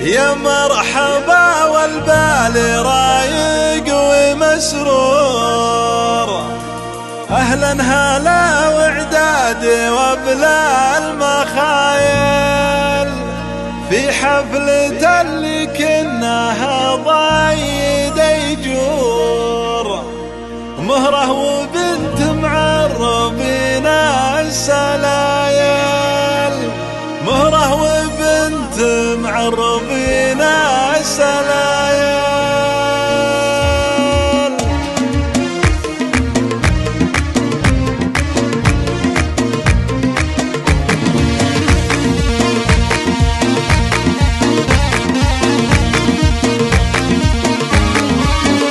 يا مرحبا والبال رايق ومسرور، أهلا هلا وعداد وبلا المخايل، في حفلة اللي كناها ضايد يجور، مهره وبنت معربين السلايل، مهره وبنت معربين السلايل.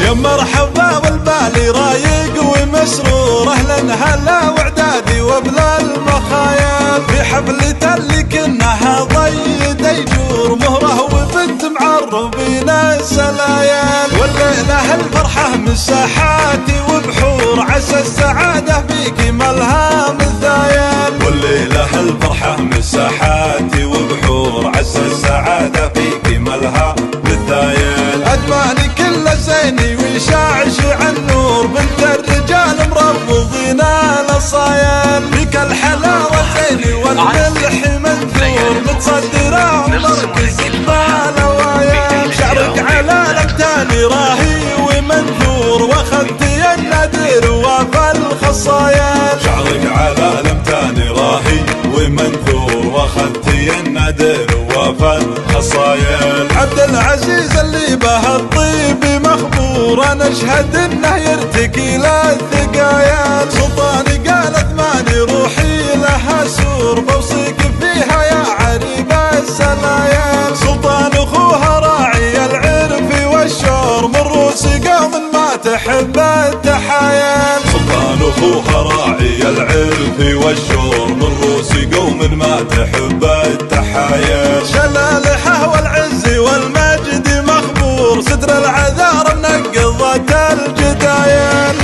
يا مرحبا والبال رايق ومسرور، اهلا هلا وعدادي وبلا المخايل، في حفلة اللي كناها ضيد يجور، مهره وبنت معربين السلايل، والليلة الفرحة من ساحاتي وبحور، عسى السعادة فيك ملها مثايل، والليلة الفرحة من ساحاتي وبحور، عسى السعادة فيك ملها مثايل، أدماني كله زيني ويشعشع النور، بنت الرجال مرفضين الاصايل، فيك الحلاوة زيني والملح منثور، متصدرة ومركز بالوايل، شعرك على الامتاني راهي ومنثور، واخذتي النادر وفى الخصايل، شعرك على الامتاني راهي ومنثور، واخذتي النادر وفى الخصايل، عبد العزيز اللي به الطيب مخبور، انا اشهد انه يرتكي للثقايل، سلطاني قالت ماني روحي لها سور، بوصيك فيها يا عريب السلايل، سلطان اخوها راعي العرف والشور، من روس قوم ما تحب التحايل، سلطان اخوها راعي العرف والشور، من روس قوم ما تحب التحايل، شلالحه والعز والمجد مخبور، ستر العذار منقضت الجدايل.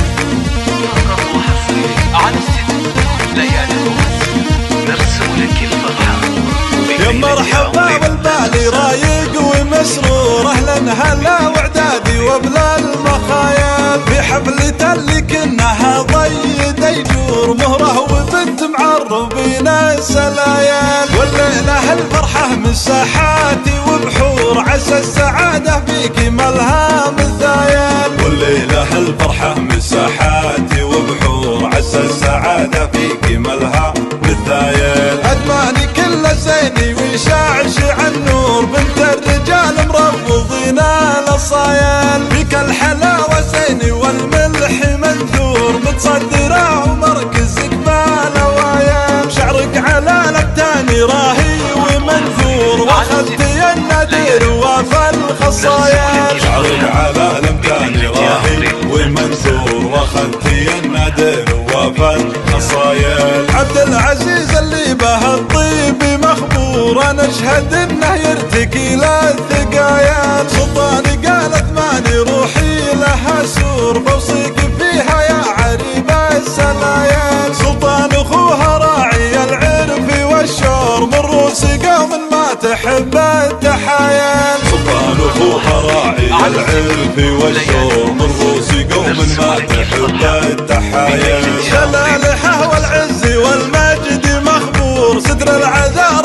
على الست ليالي نرسم لك الفرحة، يا مرحبا والبال رايق ومسرور، اهلا هلا وعدادي وبلا المخايل، في حفلة اللي كناها ضيد يجور، مهره وبنت معربين السلايل، والليلة الفرحة من ساحاتي وبحور، عسى السعادة فيك ملها مثايل، والليلة الفرحة من ساحاتي وبحور، عسى السعادة فيك ملها مثايل، أدماني كله زيني ويشعشع النور، بنت الرجال مرفضين الاصايل، فيك الحلاوة زيني والملح منثور، متصدرة ومركز قبال وايل، شعرك على الابتاني راهي ومنثور، واخذتي النادر وفى الخصايل، شعرك على الابتاني راهي ومنثور، واخذتي النادر وفى الخصايل، عبد العزيز اللي به الطيب مخبور، انا اشهد انه يرتكي للثقايل، سلطاني قالت ماني روحي لها سور، بوصيك فيها يا عريب السلايل، سلطان اخوها راعي العرف والشور، من روس قوم ما تحب التحايل، سلطان اخوها راعي العرف والشور، من روس قوم ما تحب التحايل، شلالحه والعز والمجد مخبور، ستر العذار